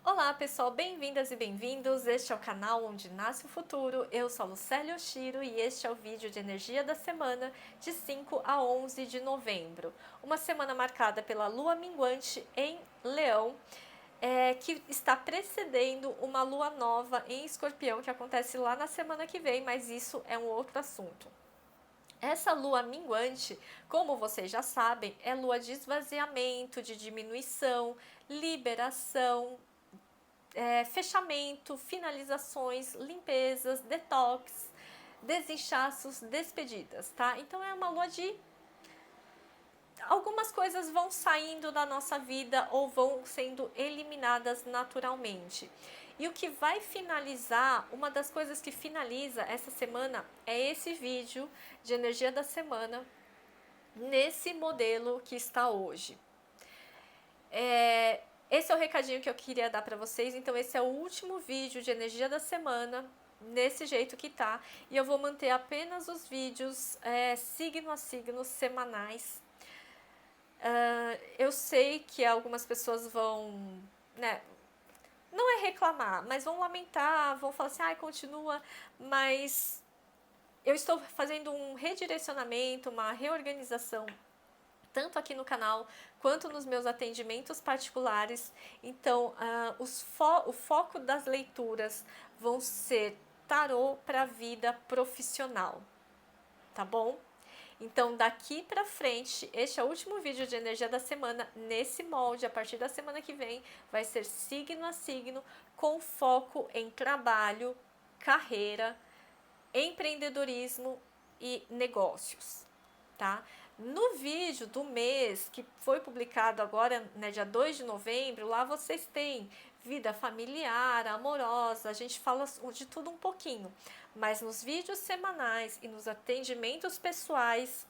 Olá pessoal, bem-vindas e bem-vindos, este é o canal onde nasce o futuro, eu sou a Lucélia Oshiro e este é o vídeo de energia da semana de 5 a 11 de novembro. Uma semana marcada pela lua minguante em Leão, que está precedendo uma lua nova em Escorpião que acontece lá na semana que vem, mas isso é um outro assunto. Essa lua minguante, como vocês já sabem, é lua de esvaziamento, de diminuição, liberação, fechamento, finalizações, limpezas, detox, desinchaços, despedidas, tá? Então é uma lua de algumas coisas vão saindo da nossa vida ou vão sendo eliminadas naturalmente. E o que vai finalizar, uma das coisas que finaliza essa semana é esse vídeo de energia da semana nesse modelo que está hoje. Esse é o recadinho que eu queria dar para vocês. Então esse é o último vídeo de energia da semana nesse jeito que tá, e eu vou manter apenas os vídeos signo a signo semanais. Eu sei que algumas pessoas vão, né, não é reclamar, mas vão lamentar, vão falar assim, ai, continua, mas eu estou fazendo um redirecionamento, uma reorganização tanto aqui no canal quanto nos meus atendimentos particulares. Então, o foco das leituras vão ser tarô para a vida profissional, tá bom? Então, daqui para frente, este é o último vídeo de energia da semana nesse molde. A partir da semana que vem, vai ser signo a signo, com foco em trabalho, carreira, empreendedorismo e negócios, tá? No vídeo do mês, que foi publicado agora, né, dia 2 de novembro, lá vocês têm vida familiar, amorosa, a gente fala de tudo um pouquinho. Mas nos vídeos semanais e nos atendimentos pessoais,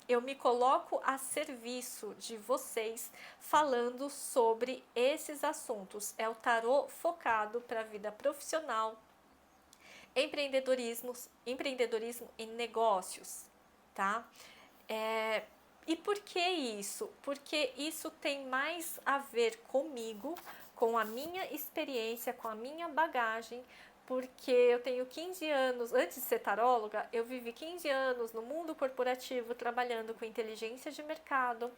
eu me coloco a serviço de vocês falando sobre esses assuntos. É o tarô focado para a vida profissional, empreendedorismo e negócios, tá? E por que isso? Porque isso tem mais a ver comigo, com a minha experiência, com a minha bagagem, porque eu tenho 15 anos, antes de ser taróloga, eu vivi 15 anos no mundo corporativo trabalhando com inteligência de mercado,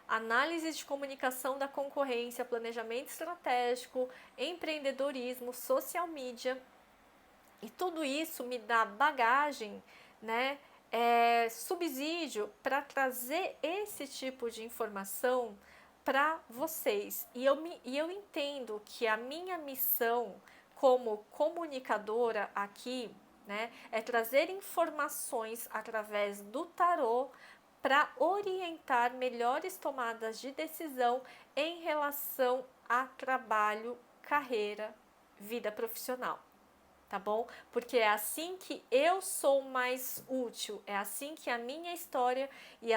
análise de comunicação da concorrência, planejamento estratégico, empreendedorismo, social media. E tudo isso me dá bagagem, né? Subsídio para trazer esse tipo de informação para vocês. E eu entendo que a minha missão como comunicadora aqui, né, é trazer informações através do tarô para orientar melhores tomadas de decisão em relação a trabalho, carreira, vida profissional. Tá bom? Porque é assim que eu sou mais útil, é assim que a minha história e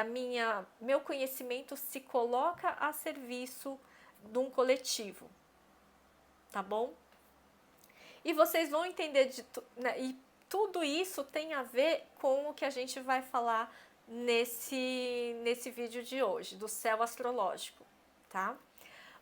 meu conhecimento se coloca a serviço de um coletivo, tá bom? E vocês vão entender né, e tudo isso tem a ver com o que a gente vai falar nesse vídeo de hoje, do céu astrológico, tá?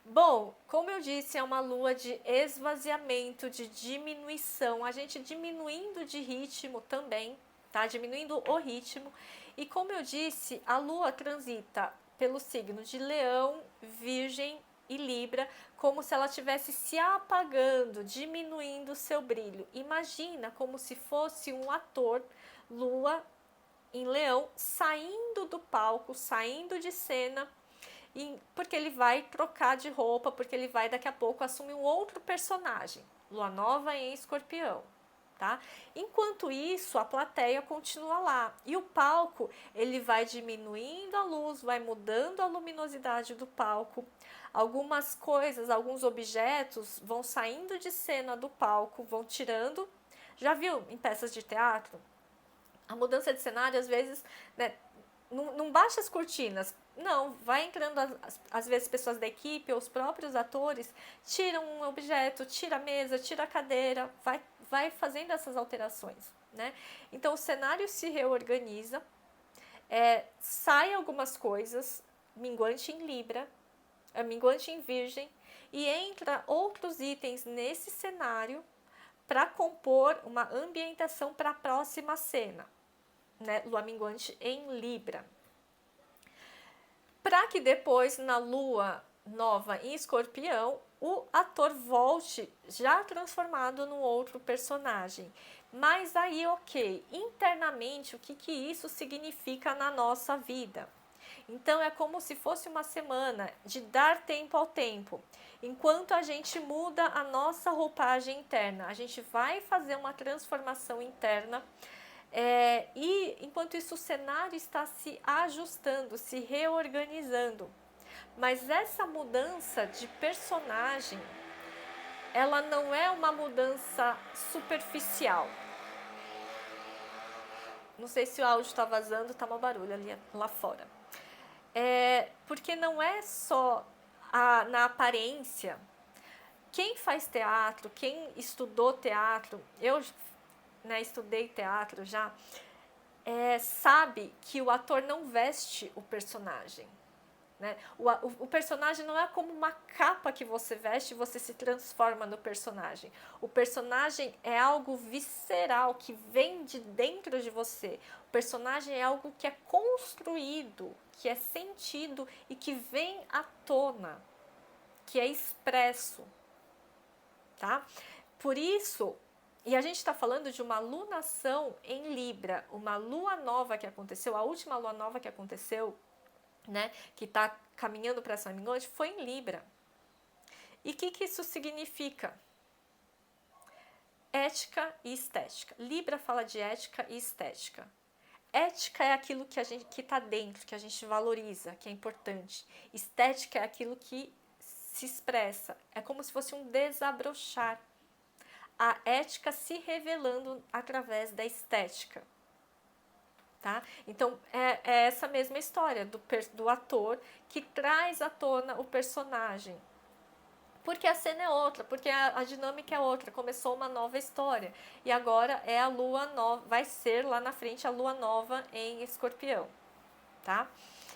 Bom, como eu disse, é uma lua de esvaziamento, de diminuição, a gente diminuindo de ritmo também, tá? Diminuindo o ritmo. E como eu disse, a lua transita pelo signo de Leão, Virgem e Libra, como se ela estivesse se apagando, diminuindo o seu brilho. Imagina como se fosse um ator, lua em Leão, saindo do palco, saindo de cena, porque ele vai trocar de roupa, porque ele vai daqui a pouco assumir um outro personagem, lua nova em Escorpião, tá? Enquanto isso, a plateia continua lá, e o palco, ele vai diminuindo a luz, vai mudando a luminosidade do palco, algumas coisas, alguns objetos vão saindo de cena do palco, vão tirando. Já viu em peças de teatro? A mudança de cenário, às vezes, né, não baixa as cortinas, não, vai entrando às vezes pessoas da equipe ou os próprios atores, tiram um objeto, tira a mesa, tira a cadeira, vai fazendo essas alterações, né? Então o cenário se reorganiza, sai algumas coisas, minguante em Libra, minguante em Virgem, e entra outros itens nesse cenário para compor uma ambientação para a próxima cena, né? Lua minguante em Libra. Para que depois, na lua nova em Escorpião, o ator volte já transformado num outro personagem. Mas aí, ok, internamente, o que isso significa na nossa vida? Então, é como se fosse uma semana de dar tempo ao tempo. Enquanto a gente muda a nossa roupagem interna, a gente vai fazer uma transformação interna. E enquanto isso o cenário está se ajustando, se reorganizando. Mas essa mudança de personagem, ela não é uma mudança superficial. Não sei se o áudio está vazando, está um barulho ali lá fora. Porque não é só na aparência. Quem faz teatro, quem estudou teatro, eu estudei teatro já, sabe que o ator não veste o personagem. Né? O personagem não é como uma capa que você veste e você se transforma no personagem. O personagem é algo visceral, que vem de dentro de você. O personagem é algo que é construído, que é sentido e que vem à tona, que é expresso. Tá? Por isso, e a gente está falando de uma lunação em Libra, uma lua nova que aconteceu, a última lua nova que aconteceu, né, que está caminhando para essa minguante, foi em Libra. E o que isso significa? Ética e estética. Libra fala de ética e estética. Ética é aquilo que está dentro, que a gente valoriza, que é importante. Estética é aquilo que se expressa. É como se fosse um desabrochar. A ética se revelando através da estética. Tá? Então, é essa mesma história do ator que traz à tona o personagem. Porque a cena é outra, porque a dinâmica é outra. Começou uma nova história. E agora é a lua nova, vai ser lá na frente a lua nova em Escorpião. Tá?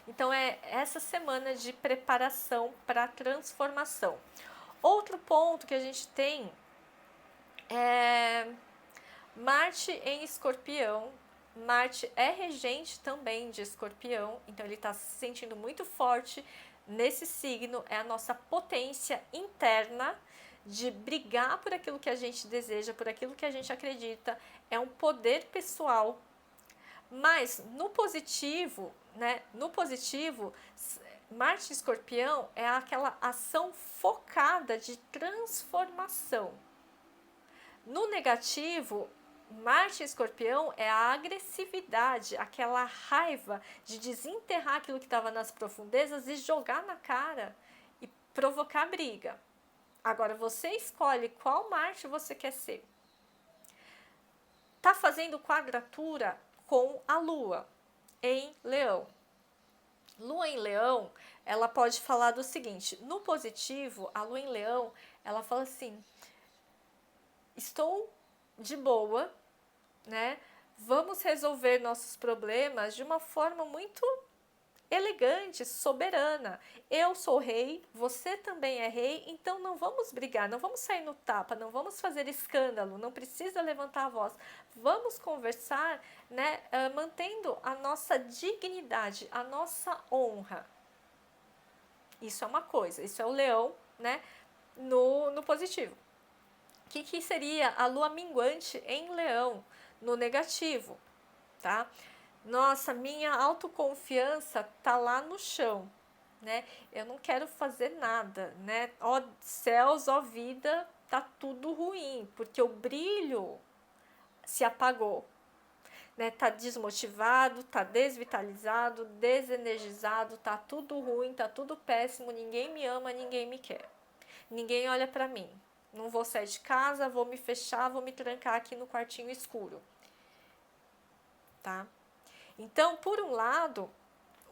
Então, é essa semana de preparação para a transformação. Outro ponto que a gente tem é Marte em Escorpião. Marte é regente também de Escorpião, então ele está se sentindo muito forte nesse signo. É a nossa potência interna de brigar por aquilo que a gente deseja, por aquilo que a gente acredita. É um poder pessoal. Mas no positivo, né? No positivo, Marte em Escorpião é aquela ação focada de transformação. No negativo, Marte em Escorpião é a agressividade, aquela raiva de desenterrar aquilo que estava nas profundezas e jogar na cara e provocar briga. Agora você escolhe qual Marte você quer ser. Tá fazendo quadratura com a Lua em Leão. Lua em Leão, ela pode falar do seguinte: no positivo, a Lua em Leão, ela fala assim: estou de boa, né? Vamos resolver nossos problemas de uma forma muito elegante, soberana. Eu sou rei, você também é rei, então não vamos brigar, não vamos sair no tapa, não vamos fazer escândalo, não precisa levantar a voz. Vamos conversar, né, mantendo a nossa dignidade, a nossa honra. Isso é uma coisa, isso é o leão, né, no positivo. O que seria a lua minguante em Leão, no negativo, tá? Nossa, minha autoconfiança tá lá no chão, né? Eu não quero fazer nada, né? Ó céus, ó vida, tá tudo ruim, porque o brilho se apagou, né? Tá desmotivado, tá desvitalizado, desenergizado, tá tudo ruim, tá tudo péssimo, ninguém me ama, ninguém me quer. Ninguém olha pra mim. Não vou sair de casa, vou me fechar, vou me trancar aqui no quartinho escuro. Tá? Então, por um lado,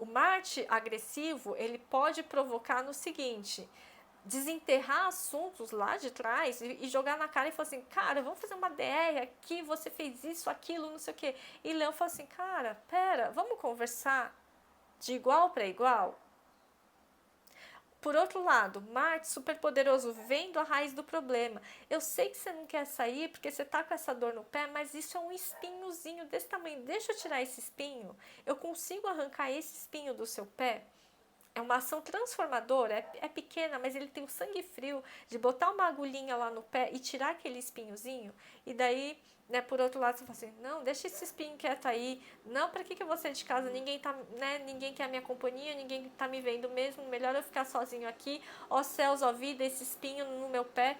o Marte agressivo, ele pode provocar no seguinte: desenterrar assuntos lá de trás e jogar na cara e falar assim: cara, vamos fazer uma DR aqui, você fez isso, aquilo, não sei o quê. E Leão fala assim: cara, pera, vamos conversar de igual para igual? Por outro lado, Marte, superpoderoso, vendo a raiz do problema. Eu sei que você não quer sair porque você tá com essa dor no pé, mas isso é um espinhozinho desse tamanho. Deixa eu tirar esse espinho. Eu consigo arrancar esse espinho do seu pé? É uma ação transformadora, é pequena, mas ele tem o sangue frio de botar uma agulhinha lá no pé e tirar aquele espinhozinho. E daí, né, por outro lado, você fala assim, não, deixa esse espinho quieto aí. Não, pra que eu vou sair de casa? Ninguém tá, né, ninguém quer a minha companhia, ninguém tá me vendo mesmo. Melhor eu ficar sozinho aqui. Ó céus, ó vida, esse espinho no meu pé.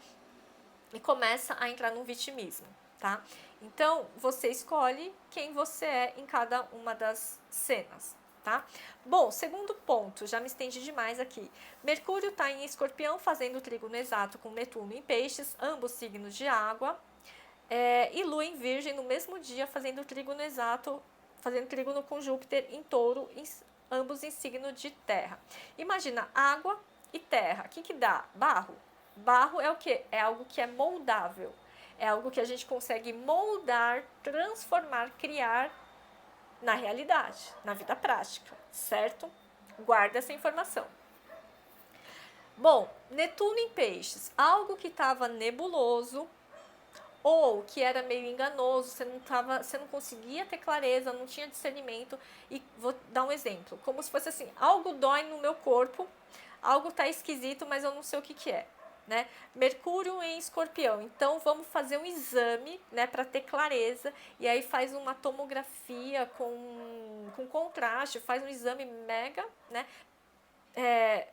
E começa a entrar num vitimismo, tá? Então, você escolhe quem você é em cada uma das cenas. Tá? Bom, segundo ponto, já me estendi demais aqui. Mercúrio está em Escorpião, fazendo trígono exato com Netuno em Peixes, ambos signos de água, e Lua em Virgem no mesmo dia, fazendo trígono exato, fazendo trígono com Júpiter em Touro, ambos em signo de terra. Imagina água e terra. O que dá? Barro. Barro é o quê? É algo que é moldável. É algo que a gente consegue moldar, transformar, criar na realidade, na vida prática, certo? Guarda essa informação. Bom, Netuno em Peixes, algo que estava nebuloso ou que era meio enganoso, você não conseguia ter clareza, não tinha discernimento. E vou dar um exemplo, como se fosse assim, algo dói no meu corpo, algo tá esquisito, mas eu não sei o que é. Né? Mercúrio em Escorpião, então vamos fazer um exame, né, para ter clareza, e aí faz uma tomografia com contraste, faz um exame mega, né,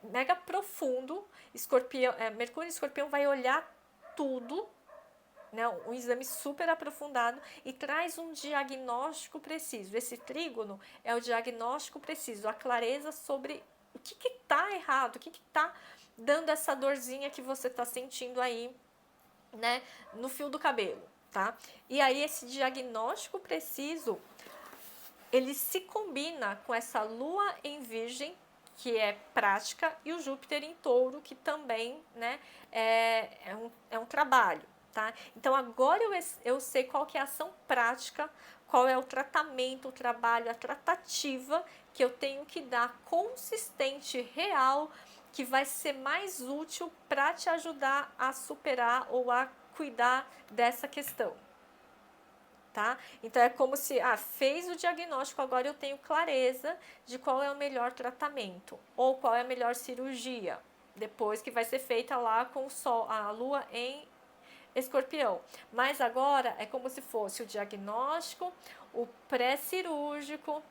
mega profundo. Escorpião, Mercúrio em Escorpião vai olhar tudo, né, um exame super aprofundado e traz um diagnóstico preciso. Esse trígono é o diagnóstico preciso, a clareza sobre o que está errado, o que está dando essa dorzinha que você está sentindo aí, né, no fio do cabelo, tá? E aí esse diagnóstico preciso, ele se combina com essa Lua em Virgem, que é prática, e o Júpiter em Touro, que também, né, é um trabalho, tá? Então agora eu sei qual que é a ação prática, qual é o tratamento, o trabalho, a tratativa que eu tenho que dar consistente, real, que vai ser mais útil para te ajudar a superar ou a cuidar dessa questão. Tá? Então é como se fez o diagnóstico, agora eu tenho clareza de qual é o melhor tratamento ou qual é a melhor cirurgia, depois que vai ser feita lá com o Sol, a Lua em Escorpião. Mas agora é como se fosse o diagnóstico, o pré-cirúrgico,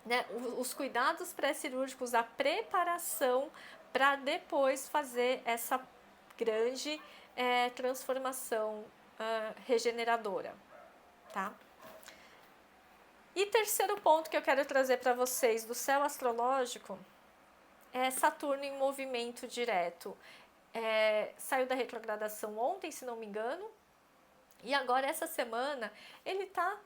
né, os cuidados pré-cirúrgicos, a preparação para depois fazer essa grande transformação regeneradora. Tá? E terceiro ponto que eu quero trazer para vocês do céu astrológico é Saturno em movimento direto. Saiu da retrogradação ontem, se não me engano, e agora essa semana ele tá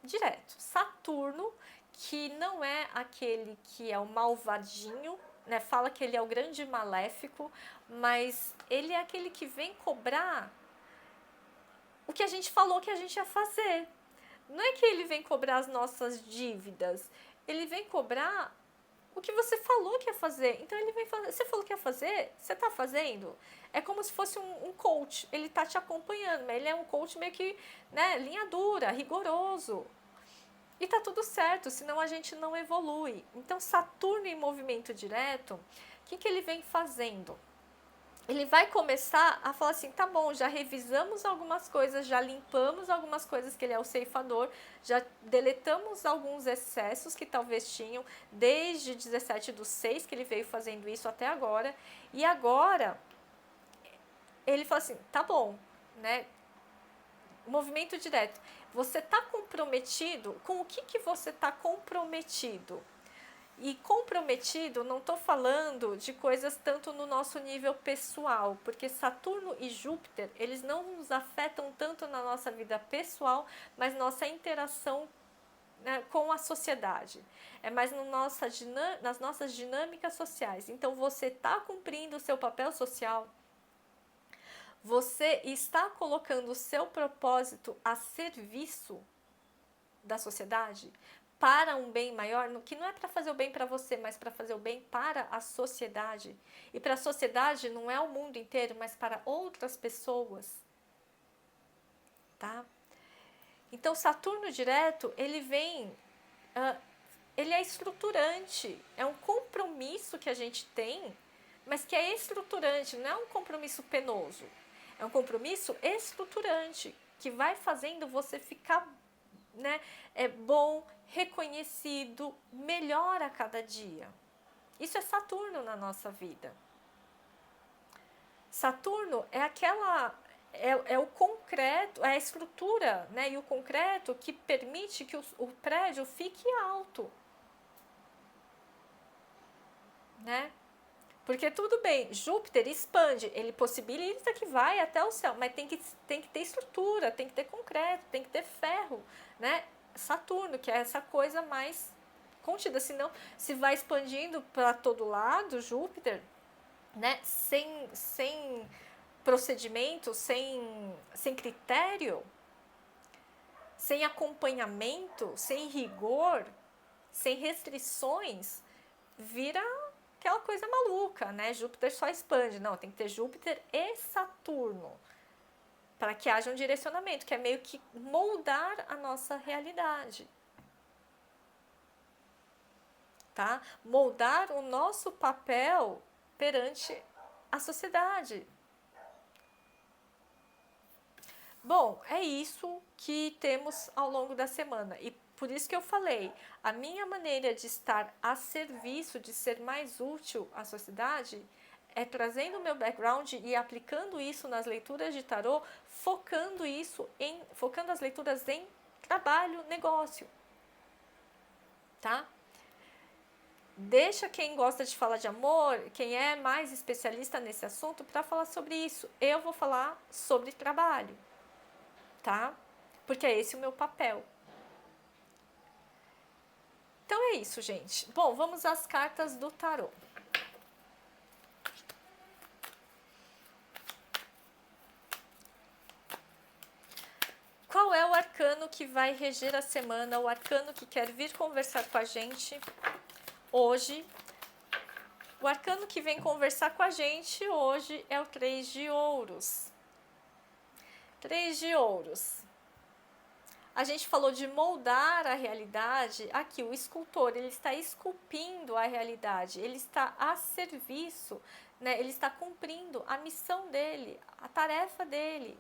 direto. Saturno, que não é aquele que é o malvadinho, né? Fala que ele é o grande maléfico, mas ele é aquele que vem cobrar o que a gente falou que a gente ia fazer. Não é que ele vem cobrar as nossas dívidas, ele vem cobrar o que você falou que ia fazer. Então ele vem fazer, você falou que ia fazer, você tá fazendo. É como se fosse um coach, ele tá te acompanhando, mas ele é um coach meio que, né, linha dura, rigoroso. E tá tudo certo, senão a gente não evolui. Então Saturno em movimento direto, o que ele vem fazendo? Ele vai começar a falar assim, tá bom, já revisamos algumas coisas, já limpamos algumas coisas que ele é o ceifador, já deletamos alguns excessos que talvez tinham desde 17/6, que ele veio fazendo isso até agora, e agora ele fala assim, tá bom, né? Movimento direto. Você está comprometido? Com o que você está comprometido? E comprometido, não estou falando de coisas tanto no nosso nível pessoal, porque Saturno e Júpiter, eles não nos afetam tanto na nossa vida pessoal, mas nossa interação, né, com a sociedade. É mais no nas nossas dinâmicas sociais. Então, você está cumprindo o seu papel social? Você está colocando o seu propósito a serviço da sociedade? para um bem maior, que não é para fazer o bem para você, mas para fazer o bem para a sociedade. E para a sociedade não é o mundo inteiro, mas para outras pessoas. Tá? Então, Saturno direto, ele vem, ele é estruturante, é um compromisso que a gente tem, mas que é estruturante, não é um compromisso penoso, é um compromisso estruturante, que vai fazendo você ficar, né, bom, reconhecido, melhor a cada dia. Isso é Saturno na nossa vida. Saturno é aquela... É o concreto, é a estrutura, né, e o concreto que permite que o prédio fique alto. Né? Porque tudo bem, Júpiter expande, ele possibilita que vai até o céu, mas tem que ter estrutura, tem que ter concreto, tem que ter ferro, né? Saturno, que é essa coisa mais contida, senão se vai expandindo para todo lado, Júpiter, né? Sem procedimento, sem critério, sem acompanhamento, sem rigor, sem restrições, vira aquela coisa maluca, né? Júpiter só expande. Não, tem que ter Júpiter e Saturno para que haja um direcionamento, que é meio que moldar a nossa realidade. Tá? Moldar o nosso papel perante a sociedade. Bom, é isso que temos ao longo da semana. E por isso que eu falei, a minha maneira de estar a serviço, de ser mais útil à sociedade, é trazendo o meu background e aplicando isso nas leituras de tarô, focando as leituras em trabalho, negócio. Tá? Deixa quem gosta de falar de amor, quem é mais especialista nesse assunto, para falar sobre isso. Eu vou falar sobre trabalho. Tá? Porque é esse o meu papel. Então é isso, gente. Bom, vamos às cartas do tarô. Qual é o arcano que vai reger a semana? O arcano que quer vir conversar com a gente hoje. O arcano que vem conversar com a gente hoje é o 3 de ouros. 3 de ouros. A gente falou de moldar a realidade. Aqui, o escultor, ele está esculpindo a realidade. Ele está a serviço, né? Ele está cumprindo a missão dele, a tarefa dele.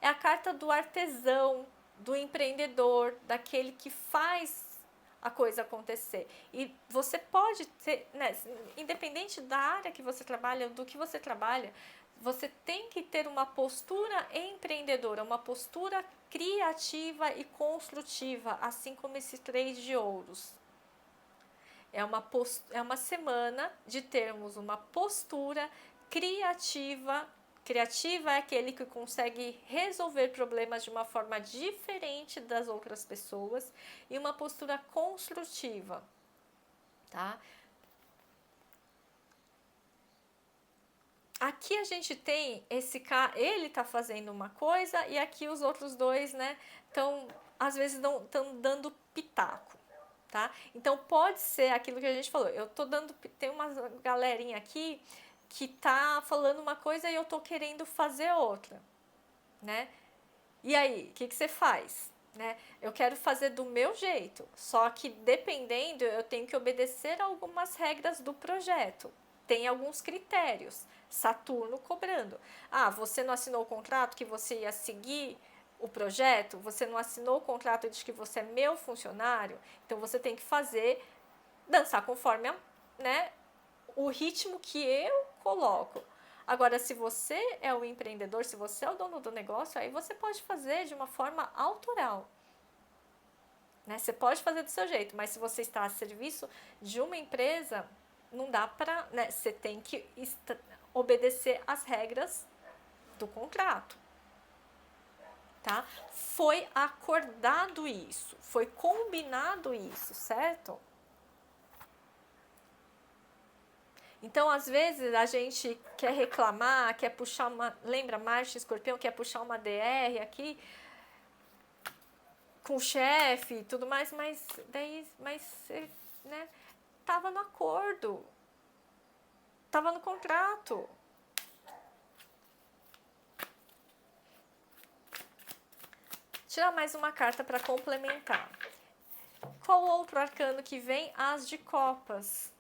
É a carta do artesão, do empreendedor, daquele que faz a coisa acontecer. E você pode ter, né, independente da área que você trabalha, do que você trabalha, você tem que ter uma postura empreendedora, uma postura criativa e construtiva, assim como esse 3 de ouros. É uma semana de termos uma postura criativa. Criativa é aquele que consegue resolver problemas de uma forma diferente das outras pessoas, e uma postura construtiva, tá? Aqui a gente tem esse cara, ele tá fazendo uma coisa, e aqui os outros dois, né, às vezes estão dando pitaco, tá? Então pode ser aquilo que a gente falou, tem uma galerinha aqui que tá falando uma coisa e eu tô querendo fazer outra, né? E aí, o que você faz? Né? Eu quero fazer do meu jeito, só que dependendo, eu tenho que obedecer a algumas regras do projeto. Tem alguns critérios. Saturno cobrando. Ah, você não assinou o contrato que você ia seguir o projeto? Você não assinou o contrato de que você é meu funcionário? Então você tem que dançar conforme né, o ritmo que eu coloco. Agora, se você é o empreendedor, se você é o dono do negócio, aí você pode fazer de uma forma autoral. Né? Você pode fazer do seu jeito, mas se você está a serviço de uma empresa, não dá para... Né? Você tem que obedecer às regras do contrato. Tá? Foi acordado isso, foi combinado isso, certo? Então, às vezes, a gente quer reclamar, quer puxar uma... Lembra, Marte, Escorpião, quer puxar uma DR aqui. com o chefe e tudo mais, mas daí, né, tava no acordo, tava no contrato. Tirar mais uma carta para complementar. Qual outro arcano que vem? As de copas.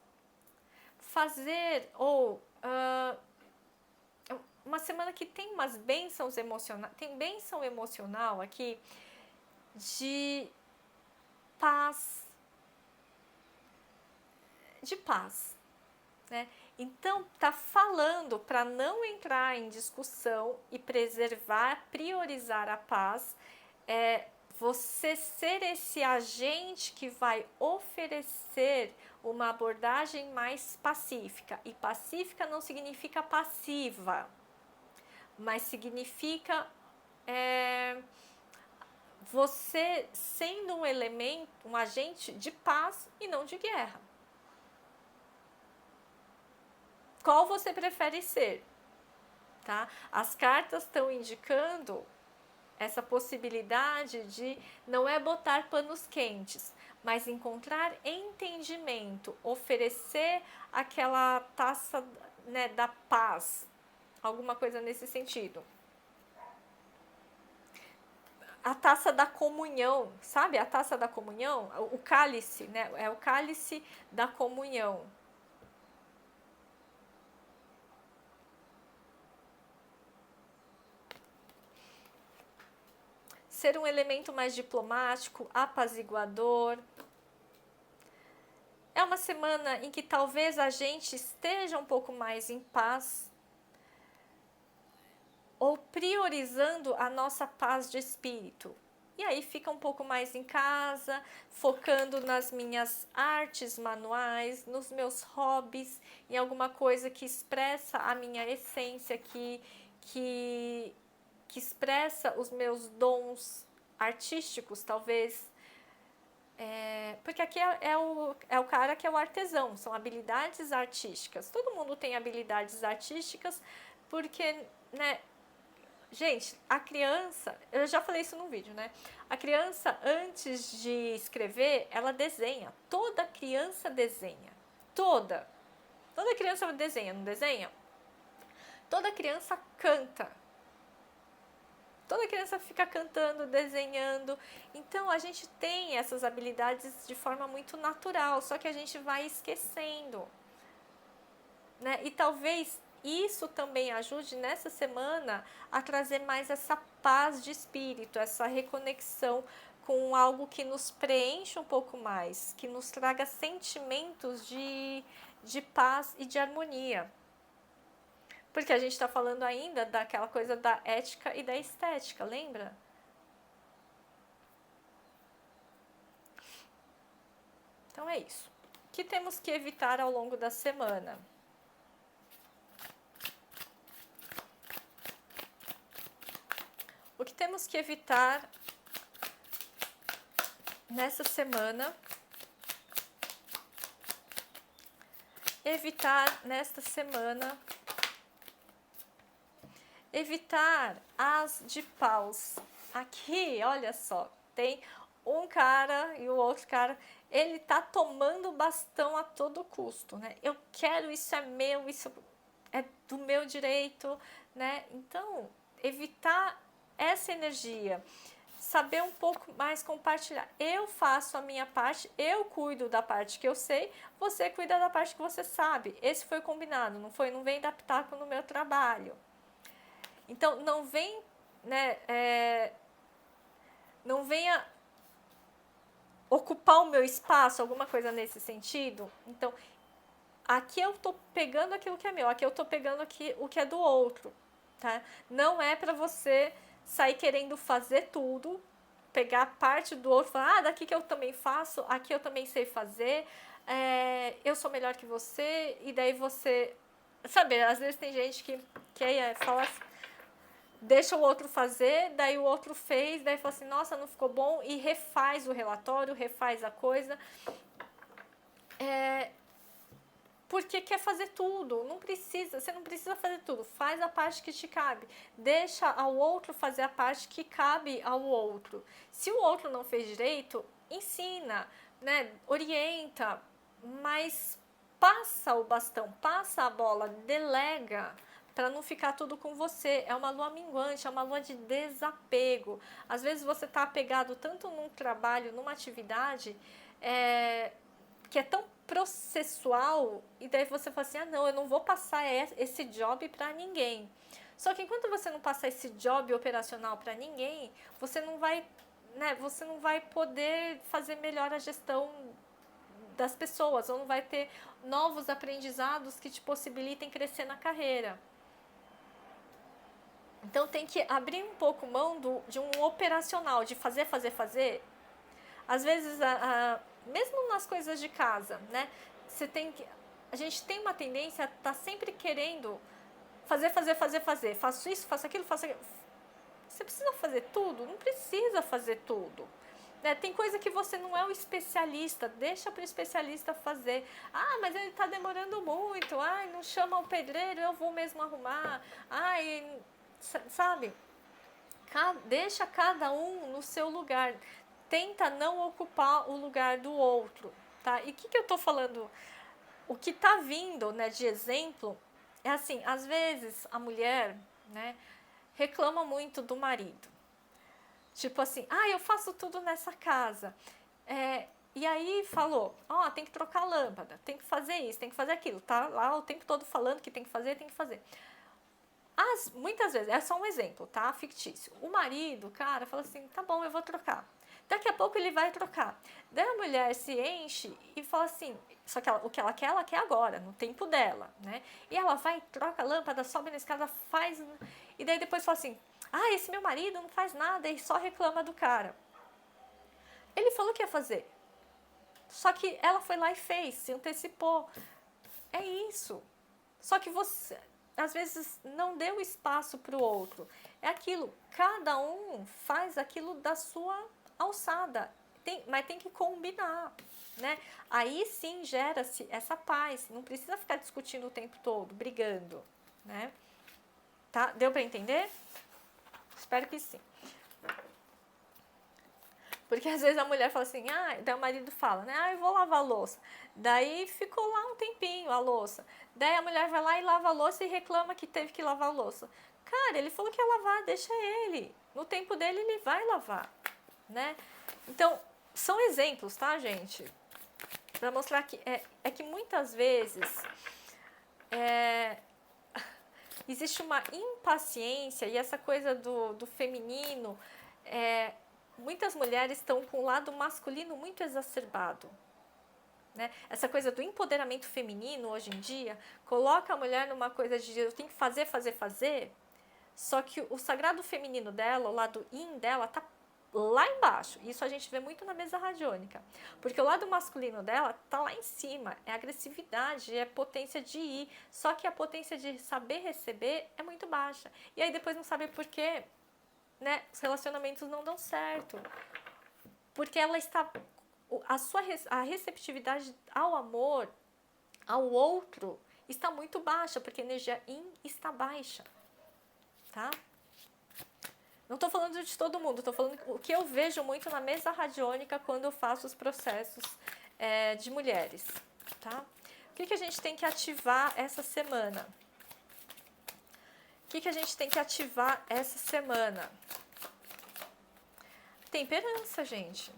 Fazer ou uma semana que tem umas bênçãos emocionais, tem bênção emocional aqui de paz, né? Então tá falando para não entrar em discussão e preservar, priorizar a paz, você ser esse agente que vai oferecer uma abordagem mais pacífica. E pacífica não significa passiva, mas significa você sendo um elemento, um agente de paz e não de guerra. Qual você prefere ser? Tá? As cartas estão indicando essa possibilidade de não é botar panos quentes, mas encontrar entendimento, oferecer aquela taça, né, da paz, alguma coisa nesse sentido. A taça da comunhão, sabe? A taça da comunhão, o cálice, né? É o cálice da comunhão. Ser um elemento mais diplomático, apaziguador. É uma semana em que talvez a gente esteja um pouco mais em paz, ou priorizando a nossa paz de espírito. E aí fica um pouco mais em casa, focando nas minhas artes manuais, nos meus hobbies, em alguma coisa que expressa a minha essência, que expressa os meus dons artísticos, talvez. Porque aqui é o cara que é o artesão, são habilidades artísticas. Todo mundo tem habilidades artísticas, porque, né, gente, a criança, eu já falei isso no vídeo, né? A criança, antes de escrever, ela desenha. Toda criança desenha. Toda criança desenha, não desenha? Toda criança canta. Toda criança fica cantando, desenhando. Então, a gente tem essas habilidades de forma muito natural, só que a gente vai esquecendo, né? E talvez isso também ajude nessa semana a trazer mais essa paz de espírito, essa reconexão com algo que nos preenche um pouco mais, que nos traga sentimentos de paz e de harmonia. Porque a gente está falando ainda daquela coisa da ética e da estética, lembra? Então é isso. O que temos que evitar ao longo da semana? O que temos que evitar nessa semana? Evitar as de paus. Aqui, olha só, tem um cara e o outro cara, ele tá tomando o bastão a todo custo, né? Eu quero, isso é meu, isso é do meu direito, né? Então, evitar essa energia, saber um pouco mais compartilhar. Eu faço a minha parte, eu cuido da parte que eu sei, você cuida da parte que você sabe. Esse foi o combinado, não foi? Não vem dar pitaco no meu trabalho. Então, não vem, né, não venha ocupar o meu espaço, alguma coisa nesse sentido. Então, aqui eu tô pegando aquilo que é meu, aqui eu tô pegando aqui o que é do outro, tá? Não é para você sair querendo fazer tudo, pegar parte do outro, falar, daqui que eu também faço, aqui eu também sei fazer, eu sou melhor que você, e daí você... Sabe, às vezes tem gente que fala assim, deixa o outro fazer, daí o outro fez, daí fala assim, nossa, não ficou bom, e refaz o relatório, refaz a coisa. porque quer fazer tudo. Não precisa, você não precisa fazer tudo. Faz a parte que te cabe. Deixa ao outro fazer a parte que cabe ao outro. Se o outro não fez direito, ensina, né? Orienta, mas passa o bastão, passa a bola, delega, para não ficar tudo com você. É uma lua minguante, é uma lua de desapego. Às vezes você está apegado tanto num trabalho, numa atividade, que é tão processual, e daí você fala assim, ah não, eu não vou passar esse job para ninguém. Só que enquanto você não passar esse job operacional para ninguém, você não vai, né, você não vai poder fazer melhor a gestão das pessoas, ou não vai ter novos aprendizados que te possibilitem crescer na carreira. Então tem que abrir um pouco mão de um operacional, de fazer. Às vezes, mesmo nas coisas de casa, né? A gente tem uma tendência a estar sempre querendo fazer. Faço isso, faço aquilo, faço aquilo. Você precisa fazer tudo? Não precisa fazer tudo. Né? Tem coisa que você não é o especialista, deixa para o especialista fazer. Ah, mas ele está demorando muito. Ai, não chama o pedreiro, eu vou mesmo arrumar. Ai, sabe? Deixa cada um no seu lugar. Tenta não ocupar o lugar do outro, tá? E o que eu tô falando? O que tá vindo, né, de exemplo, é assim, às vezes a mulher, né, reclama muito do marido. Tipo assim, ah, eu faço tudo nessa casa. E aí falou, ó, tem que trocar a lâmpada, tem que fazer isso, tem que fazer aquilo. Tá lá o tempo todo falando que tem que fazer, tem que fazer. Muitas vezes, é só um exemplo, tá? Fictício. O marido, cara, fala assim, tá bom, eu vou trocar. Daqui a pouco ele vai trocar. Daí a mulher se enche e fala assim, só que o que ela quer agora, no tempo dela, né? E ela vai, troca a lâmpada, sobe na escada, faz... E daí depois fala assim, ah, esse meu marido não faz nada e só reclama do cara. Ele falou que ia fazer. Só que ela foi lá e fez, se antecipou. É isso. Só que você, às vezes, não deu espaço para o outro. É aquilo, cada um faz aquilo da sua alçada, mas tem que combinar, né? Aí sim gera-se essa paz, não precisa ficar discutindo o tempo todo, brigando, né? Tá? Deu para entender? Espero que sim. Porque às vezes a mulher fala assim, daí o marido fala, né? Eu vou lavar a louça. Daí ficou lá um tempinho a louça. Daí a mulher vai lá e lava a louça e reclama que teve que lavar a louça. Cara, ele falou que ia lavar, deixa ele. No tempo dele ele vai lavar, né? Então, são exemplos, tá, gente? Para mostrar que é que muitas vezes existe uma impaciência e essa coisa do feminino, muitas mulheres estão com o lado masculino muito exacerbado. Né? Essa coisa do empoderamento feminino hoje em dia coloca a mulher numa coisa de eu tenho que fazer, só que o sagrado feminino dela, o lado yin dela, tá lá embaixo. Isso a gente vê muito na mesa radiônica. Porque o lado masculino dela tá lá em cima. É agressividade, é potência de ir. Só que a potência de saber receber é muito baixa. E aí depois não sabe por quê, né? Os relacionamentos não dão certo. Porque ela está... A receptividade ao amor, ao outro, está muito baixa. Porque a energia yin está baixa. Tá? Não estou falando de todo mundo, estou falando o que eu vejo muito na mesa radiônica quando eu faço os processos de mulheres, tá? O que a gente tem que ativar essa semana? O que a gente tem que ativar essa semana? Temperança, gente.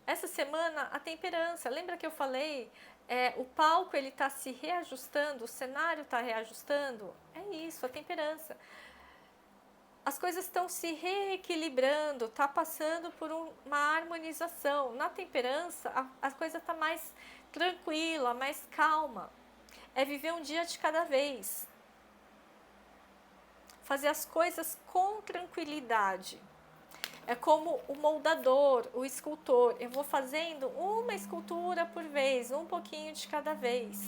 Essa semana, a temperança. Lembra que eu falei? O palco ele está se reajustando, o cenário está reajustando. É isso, a temperança. As coisas estão se reequilibrando, está passando por uma harmonização. Na temperança, a coisa está mais tranquila, mais calma. É viver um dia de cada vez. Fazer as coisas com tranquilidade. É como o moldador, o escultor. Eu vou fazendo uma escultura por vez, um pouquinho de cada vez.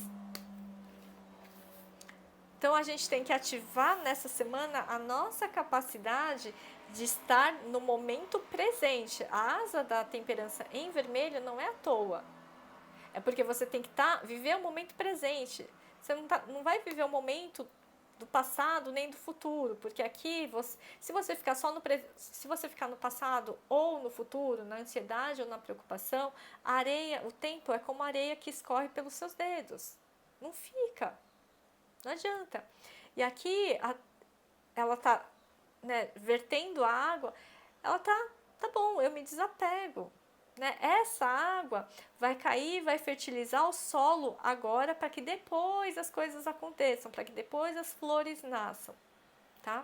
Então, a gente tem que ativar nessa semana a nossa capacidade de estar no momento presente. A asa da temperança em vermelho não é à toa. É porque você tem que viver o momento presente. Você não vai viver o momento do passado nem do futuro, porque aqui se você ficar se você ficar no passado ou no futuro, na ansiedade ou na preocupação, o tempo é como a areia que escorre pelos seus dedos. Não fica. Não adianta. E aqui ela tá, né, vertendo a água, ela tá bom, eu me desapego. Né? Essa água vai cair, vai fertilizar o solo agora para que depois as coisas aconteçam, para que depois as flores nasçam, tá?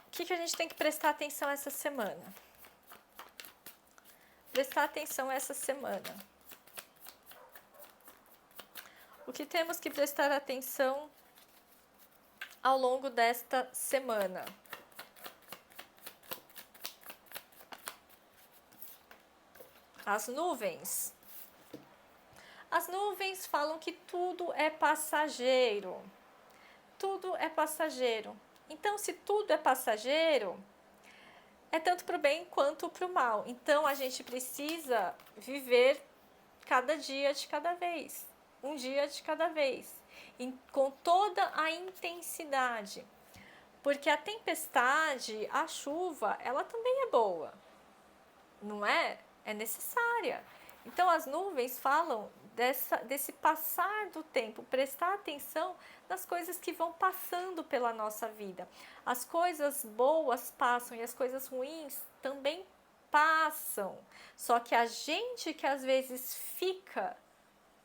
O que a gente tem que prestar atenção essa semana? Prestar atenção essa semana. O que temos que prestar atenção ao longo desta semana? As nuvens. As nuvens falam que tudo é passageiro. Tudo é passageiro. Então, se tudo é passageiro, é tanto para o bem quanto para o mal. Então, a gente precisa viver cada dia de cada vez. Um dia de cada vez. Com toda a intensidade. Porque a tempestade, a chuva, ela também é boa. Não é? É necessária. Então, as nuvens falam desse passar do tempo, prestar atenção nas coisas que vão passando pela nossa vida. As coisas boas passam e as coisas ruins também passam. Só que a gente que às vezes fica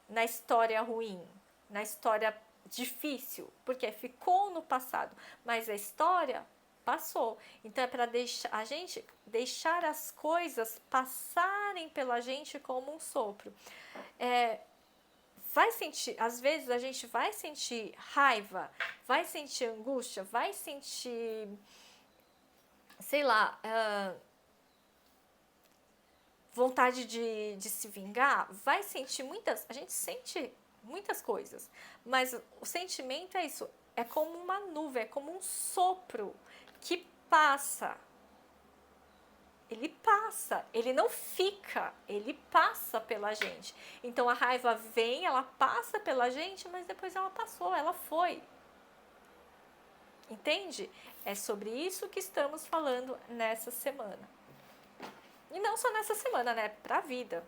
na história ruim, na história difícil, porque ficou no passado, mas a história passou. Então é para a gente deixar as coisas passarem pela gente como um sopro. Vai sentir, às vezes a gente vai sentir raiva, vai sentir angústia, vai sentir, sei lá, vontade de se vingar, vai sentir a gente sente muitas coisas, mas o sentimento é isso, é como uma nuvem, é como um sopro que passa. Ele passa, ele não fica, ele passa pela gente. Então a raiva vem, ela passa pela gente, mas depois ela passou, ela foi. Entende? É sobre isso que estamos falando nessa semana. E não só nessa semana, né? Pra vida.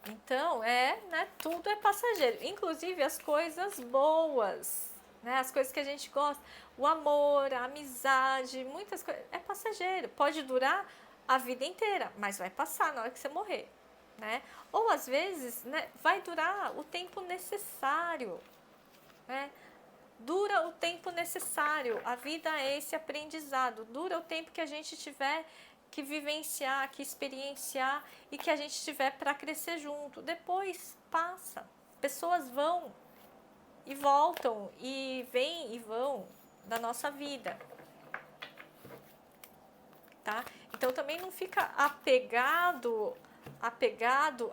Então, tudo é passageiro, inclusive as coisas boas, né? As coisas que a gente gosta, o amor, a amizade, muitas coisas, é passageiro, pode durar a vida inteira, mas vai passar na hora que você morrer, né? Ou às vezes, né, vai durar o tempo necessário, né? Dura o tempo necessário, a vida é esse aprendizado, dura o tempo que a gente tiver que vivenciar, que experienciar e que a gente tiver para crescer junto. Depois passa. Pessoas vão e voltam e vêm e vão da nossa vida. Tá? Então também não fica apegado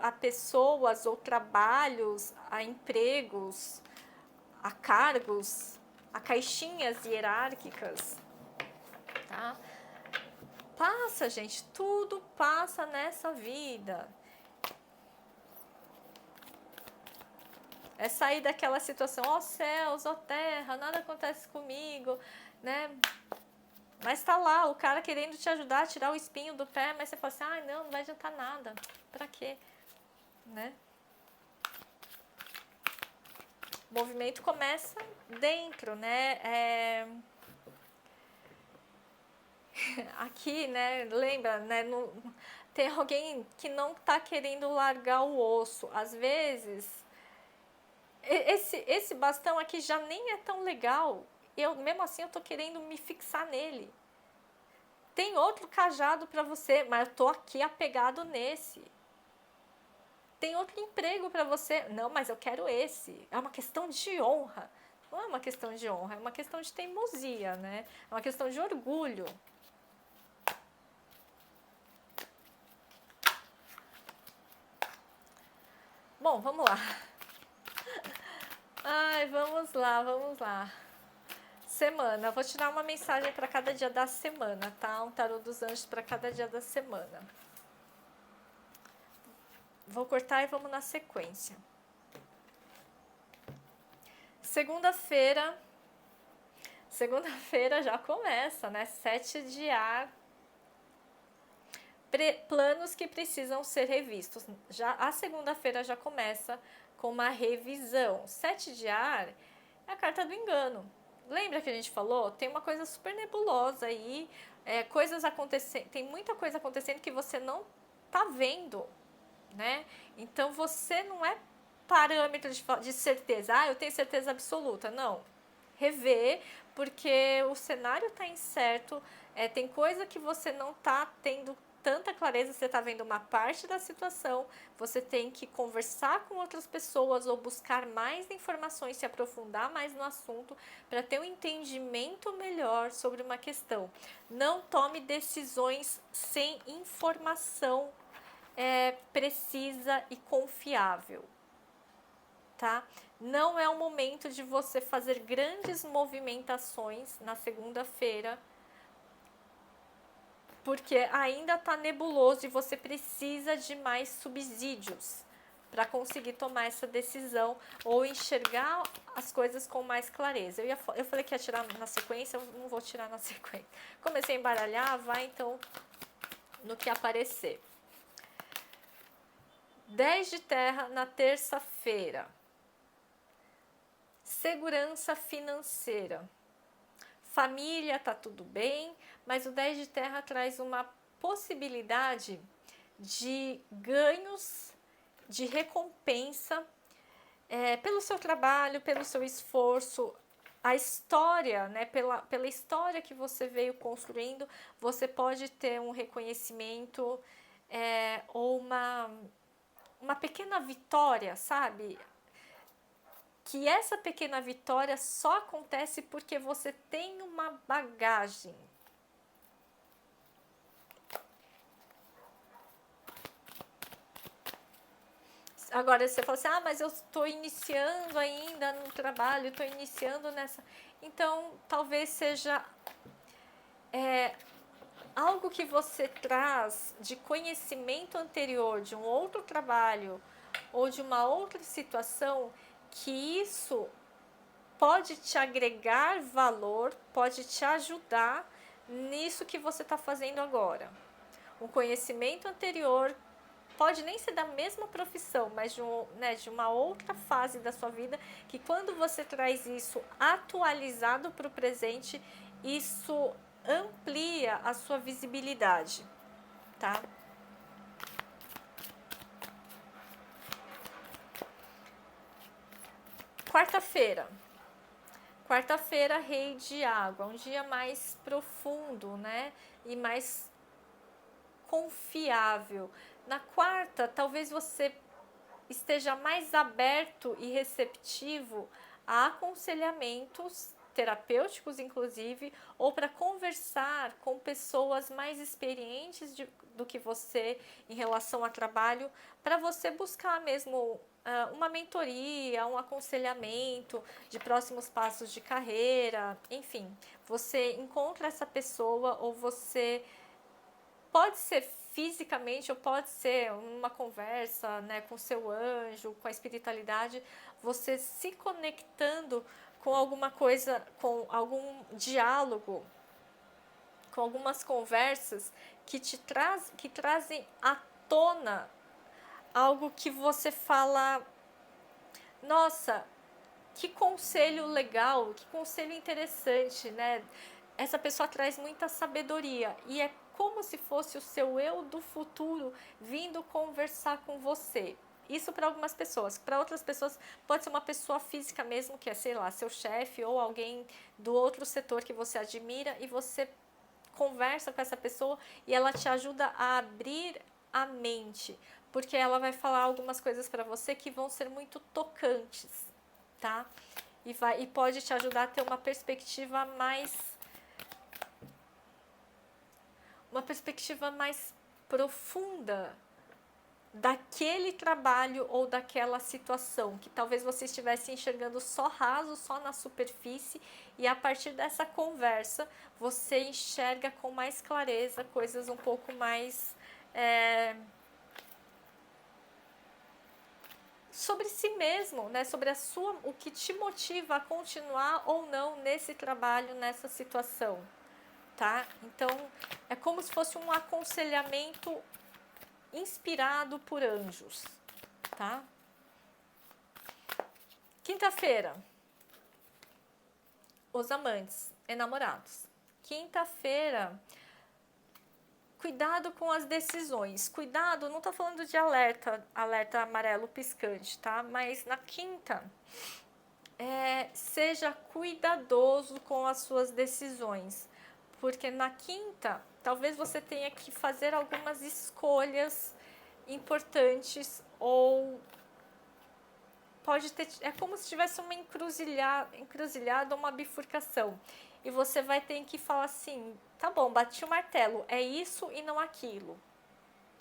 a pessoas ou trabalhos, a empregos, a cargos, a caixinhas hierárquicas. Tá? Passa, gente, tudo passa nessa vida. É sair daquela situação, ó céus, ó terra, nada acontece comigo, né? Mas tá lá, o cara querendo te ajudar a tirar o espinho do pé, mas você fala assim, ai não vai adiantar nada, pra quê? Né? O movimento começa dentro, né? Aqui, né, lembra, né, tem alguém que não tá querendo largar o osso. Às vezes, esse bastão aqui já nem é tão legal. Mesmo assim, eu tô querendo me fixar nele. Tem outro cajado para você, mas eu tô aqui apegado nesse. Tem outro emprego para você. Não, mas eu quero esse. É uma questão de honra. Não é uma questão de honra, é uma questão de teimosia, né? É uma questão de orgulho. Bom, vamos lá. Ai, vamos lá, vamos lá. Semana, vou tirar uma mensagem para cada dia da semana, tá? Um tarô dos anjos para cada dia da semana. Vou cortar e vamos na sequência. Segunda-feira já começa, né? 7 de ar. Planos que precisam ser revistos. Já a segunda-feira já começa com uma revisão. 7 de ar é a carta do engano. Lembra que a gente falou? Tem uma coisa super nebulosa aí, coisas acontecendo, tem muita coisa acontecendo que você não tá vendo, né? Então você não é parâmetro de certeza. Ah, eu tenho certeza absoluta. Não. Rever, porque o cenário tá incerto, tem coisa que você não tá tendo tanta clareza, você está vendo uma parte da situação, você tem que conversar com outras pessoas ou buscar mais informações, se aprofundar mais no assunto para ter um entendimento melhor sobre uma questão. Não tome decisões sem informação precisa e confiável, tá? Não é o momento de você fazer grandes movimentações na segunda-feira, porque ainda está nebuloso e você precisa de mais subsídios para conseguir tomar essa decisão ou enxergar as coisas com mais clareza. Eu falei que ia tirar na sequência, eu não vou tirar na sequência. Comecei a embaralhar, vai então no que aparecer. 10 de terra na terça-feira. Segurança financeira. Família, tá tudo bem, mas o 10 de terra traz uma possibilidade de ganhos, de recompensa pelo seu trabalho, pelo seu esforço, a história, né, pela história que você veio construindo, você pode ter um reconhecimento ou uma pequena vitória, sabe? Que essa pequena vitória só acontece porque você tem uma bagagem. Agora você fala assim, mas eu estou iniciando ainda no trabalho, estou iniciando nessa... Então, talvez seja algo que você traz de conhecimento anterior, de um outro trabalho ou de uma outra situação, que isso pode te agregar valor, pode te ajudar nisso que você está fazendo agora. Um conhecimento anterior pode nem ser da mesma profissão, mas de uma outra fase da sua vida, que quando você traz isso atualizado para o presente, isso amplia a sua visibilidade, tá? Quarta-feira, rei de água, um dia mais profundo, né? E mais confiável. Na quarta, talvez você esteja mais aberto e receptivo a aconselhamentos terapêuticos, inclusive, ou para conversar com pessoas mais experientes do que você em relação a trabalho, para você buscar mesmo uma mentoria, um aconselhamento de próximos passos de carreira, enfim, você encontra essa pessoa ou você pode ser fisicamente ou pode ser uma conversa, né, com seu anjo, com a espiritualidade, você se conectando com alguma coisa, com algum diálogo, com algumas conversas que trazem à tona algo que você fala, nossa, que conselho legal, que conselho interessante, né? Essa pessoa traz muita sabedoria e é como se fosse o seu eu do futuro vindo conversar com você. Isso para algumas pessoas. Para outras pessoas pode ser uma pessoa física mesmo, que é, sei lá, seu chefe ou alguém do outro setor que você admira e você conversa com essa pessoa e ela te ajuda a abrir a mente, porque ela vai falar algumas coisas para você que vão ser muito tocantes, tá? E pode te ajudar a ter uma perspectiva mais profunda daquele trabalho ou daquela situação, que talvez você estivesse enxergando só raso, só na superfície, e a partir dessa conversa você enxerga com mais clareza coisas um pouco mais sobre si mesmo, né? Sobre o que te motiva a continuar ou não nesse trabalho, nessa situação, tá? Então é como se fosse um aconselhamento inspirado por anjos, tá? Quinta-feira, os amantes, enamorados. Quinta-feira, cuidado com as decisões. Cuidado, não tô falando de alerta amarelo piscante, tá? Mas na quinta, seja cuidadoso com as suas decisões. Porque na quinta, talvez você tenha que fazer algumas escolhas importantes ou pode ter, é como se tivesse uma encruzilhada, uma bifurcação. E você vai ter que falar assim, tá bom, bati o martelo, é isso e não aquilo,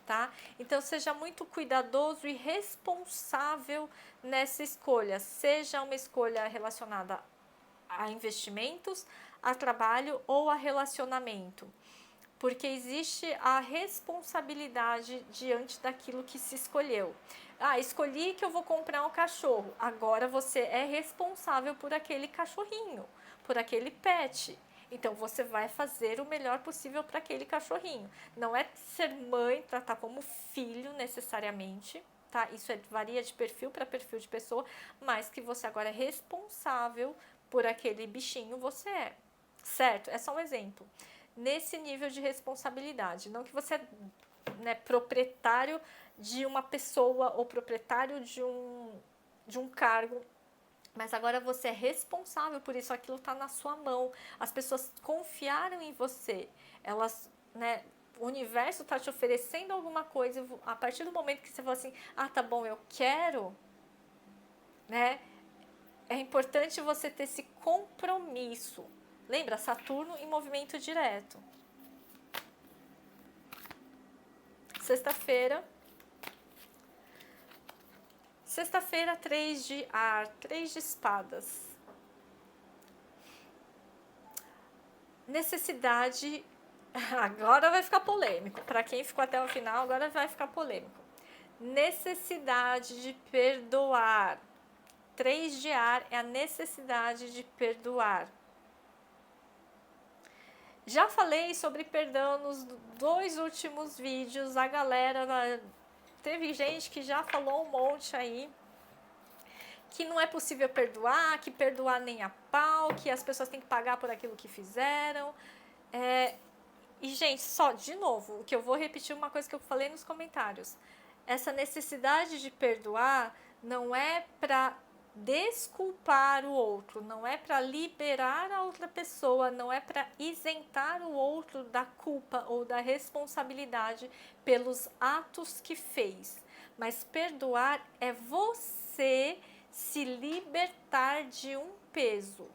tá? Então seja muito cuidadoso e responsável nessa escolha, seja uma escolha relacionada a investimentos, a trabalho ou a relacionamento. Porque existe a responsabilidade diante daquilo que se escolheu. Ah, escolhi que eu vou comprar um cachorro. Agora você é responsável por aquele cachorrinho, por aquele pet. Então você vai fazer o melhor possível para aquele cachorrinho. Não é ser mãe, tratar como filho necessariamente, tá? Isso varia de perfil para perfil de pessoa, mas que você agora é responsável por aquele bichinho, você é. Certo? É só um exemplo. Nesse nível de responsabilidade. Não que você é, né, proprietário de uma pessoa ou proprietário de um cargo, mas agora você é responsável por isso, aquilo está na sua mão. As pessoas confiaram em você. Elas, né, o universo está te oferecendo alguma coisa, a partir do momento que você fala assim, ah, tá bom, eu quero, né? É importante você ter esse compromisso. Lembra, Saturno em movimento direto. Sexta-feira, 3 de ar, 3 de espadas. Necessidade, agora vai ficar polêmico. Para quem ficou até o final, agora vai ficar polêmico. Necessidade de perdoar. 3 de ar é a necessidade de perdoar. Já falei sobre perdão nos 2 últimos vídeos. A galera, teve gente que já falou um monte aí, que não é possível perdoar, que perdoar nem a pau, que as pessoas têm que pagar por aquilo que fizeram. E, gente, só de novo, o que eu vou repetir uma coisa que eu falei nos comentários. Essa necessidade de perdoar não é para desculpar o outro, não é para liberar a outra pessoa, não é para isentar o outro da culpa ou da responsabilidade pelos atos que fez. Mas perdoar é você se libertar de um peso.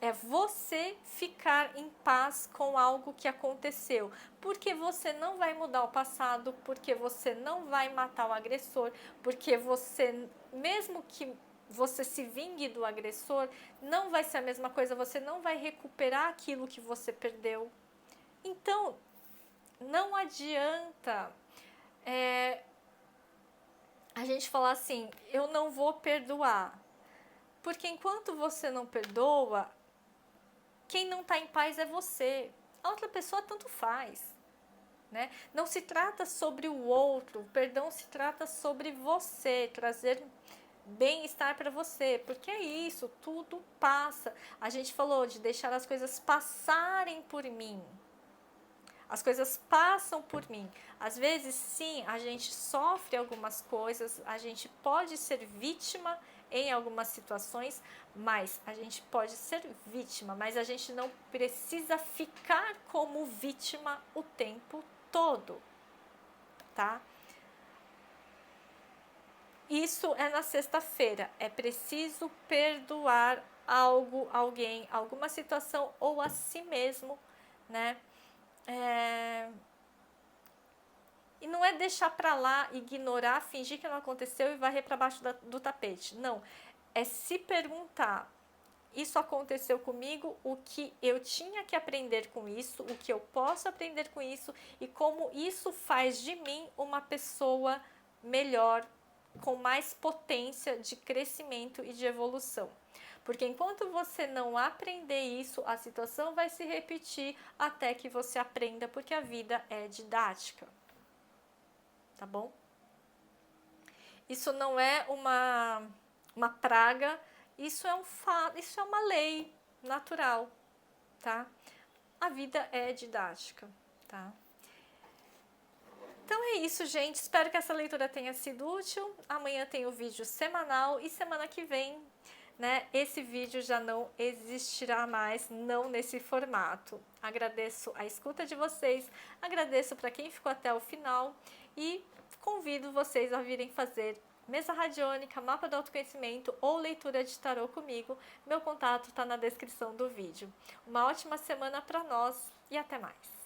É você ficar em paz com algo que aconteceu. Porque você não vai mudar o passado, porque você não vai matar o agressor, porque você, mesmo que você se vingue do agressor, não vai ser a mesma coisa, você não vai recuperar aquilo que você perdeu. Então, não adianta a gente falar assim, eu não vou perdoar. Porque enquanto você não perdoa, quem não está em paz é você. A outra pessoa tanto faz. Né? Não se trata sobre o outro, o perdão se trata sobre você, trazer bem-estar para você, porque é isso, tudo passa. A gente falou de deixar as coisas passarem por mim. As coisas passam por mim. Às vezes, sim, a gente sofre algumas coisas, a gente pode ser vítima em algumas situações, mas a gente pode ser vítima, mas a gente não precisa ficar como vítima o tempo todo, tá? Isso é na sexta-feira. É preciso perdoar algo, alguém, alguma situação ou a si mesmo, né? E não é deixar para lá, ignorar, fingir que não aconteceu e varrer para baixo do tapete. Não, é se perguntar, isso aconteceu comigo, o que eu tinha que aprender com isso, o que eu posso aprender com isso e como isso faz de mim uma pessoa melhor, com mais potência de crescimento e de evolução. Porque enquanto você não aprender isso, a situação vai se repetir até que você aprenda, porque a vida é didática. Tá bom? Isso não é uma praga, isso é um fato, isso é uma lei natural, tá? A vida é didática, tá? Então é isso, gente. Espero que essa leitura tenha sido útil. Amanhã tem o vídeo semanal e semana que vem, né, esse vídeo já não existirá mais, não nesse formato. Agradeço a escuta de vocês, agradeço para quem ficou até o final e convido vocês a virem fazer mesa radiônica, mapa do autoconhecimento ou leitura de tarô comigo. Meu contato está na descrição do vídeo. Uma ótima semana para nós e até mais.